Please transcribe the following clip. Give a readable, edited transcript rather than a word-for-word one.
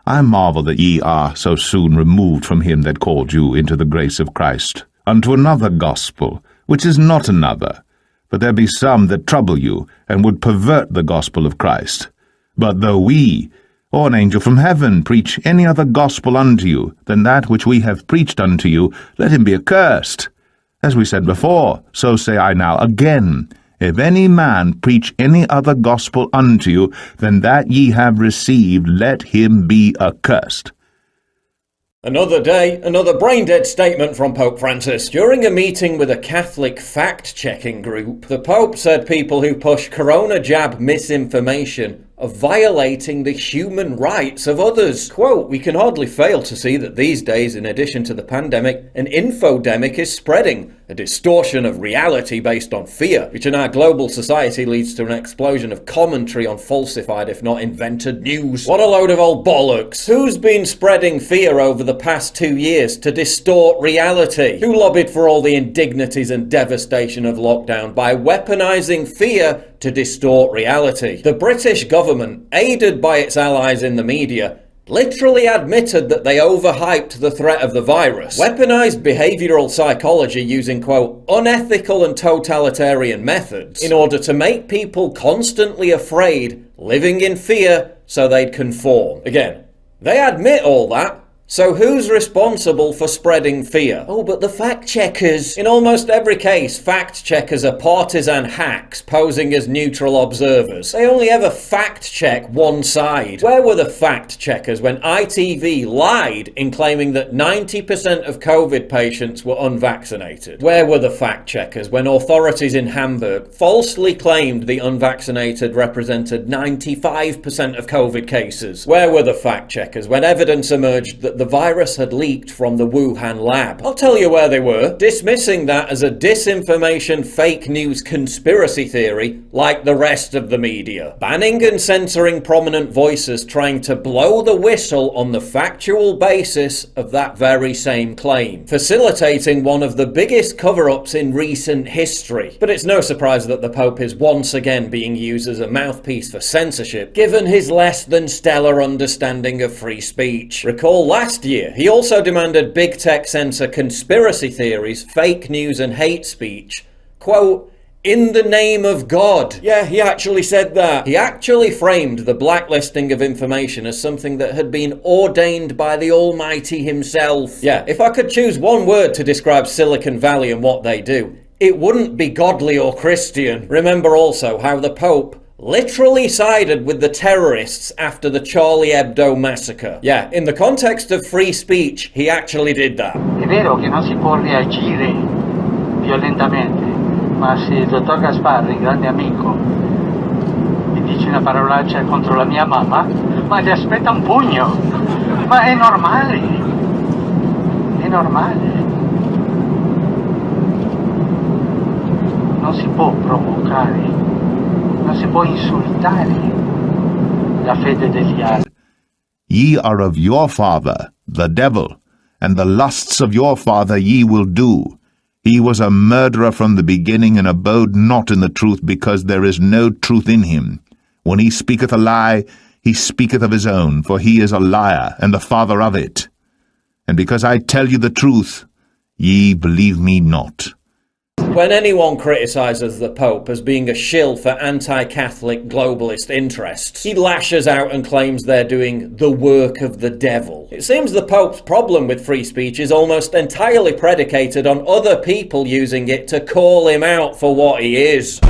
I marvel that ye are so soon removed from him that called you into the grace of Christ, unto another gospel, which is not another. But there be some that trouble you, and would pervert the gospel of Christ. But though we, or an angel from heaven, preach any other gospel unto you than that which we have preached unto you, let him be accursed. As we said before, so say I now again, if any man preach any other gospel unto you than that ye have received, let him be accursed. Another day, another brain-dead statement from Pope Francis. During a meeting with a Catholic fact-checking group, the Pope said people who push corona jab misinformation are violating the human rights of others. Quote, "We can hardly fail to see that these days, in addition to the pandemic, an infodemic is spreading, a distortion of reality based on fear, which in our global society leads to an explosion of commentary on falsified, if not invented, news. What a load of old bollocks. Who's been spreading fear over the past 2 years to distort reality? Who lobbied for all the indignities and devastation of lockdown by weaponizing fear to distort reality? The British government, aided by its allies in the media, literally admitted that they overhyped the threat of the virus, weaponized behavioral psychology using, quote, unethical and totalitarian methods in order to make people constantly afraid, living in fear, so they'd conform. Again, they admit all that. So who's responsible for spreading fear? Oh, but the fact-checkers. In almost every case, fact-checkers are partisan hacks posing as neutral observers. They only ever fact-check one side. Where were the fact-checkers when ITV lied in claiming that 90% of COVID patients were unvaccinated? Where were the fact-checkers when authorities in Hamburg falsely claimed the unvaccinated represented 95% of COVID cases? Where were the fact-checkers when evidence emerged that the virus had leaked from the Wuhan lab? I'll tell you where they were, dismissing that as a disinformation, fake news conspiracy theory like the rest of the media. Banning and censoring prominent voices trying to blow the whistle on the factual basis of that very same claim. Facilitating one of the biggest cover-ups in recent history. But it's no surprise that the Pope is once again being used as a mouthpiece for censorship, given his less than stellar understanding of free speech. Recall last year, he also demanded big tech censor conspiracy theories, fake news and hate speech, quote, in the name of God. Yeah, he actually said that. He actually framed the blacklisting of information as something that had been ordained by the Almighty himself. Yeah, if I could choose one word to describe Silicon Valley and what they do, it wouldn't be godly or Christian. Remember also how the Pope literally sided with the terrorists after the Charlie Hebdo massacre. Yeah, in the context of free speech, he actually did that. È vero che non si può reagire violentamente, ma se il dottor Gasparri, grande amico, mi dice una parolaccia contro la mia mamma, ma gli aspetta un pugno. Ma è normale. È normale. Non si può provocare. Non si può insultare la fede degli altri. Ye are of your father, the devil, and the lusts of your father ye will do. He was a murderer from the beginning, and abode not in the truth, because there is no truth in him. When he speaketh a lie, he speaketh of his own, for he is a liar, and the father of it. And because I tell you the truth, ye believe me not. When anyone criticises the Pope as being a shill for anti-Catholic globalist interests, he lashes out and claims they're doing the work of the devil. It seems the Pope's problem with free speech is almost entirely predicated on other people using it to call him out for what he is.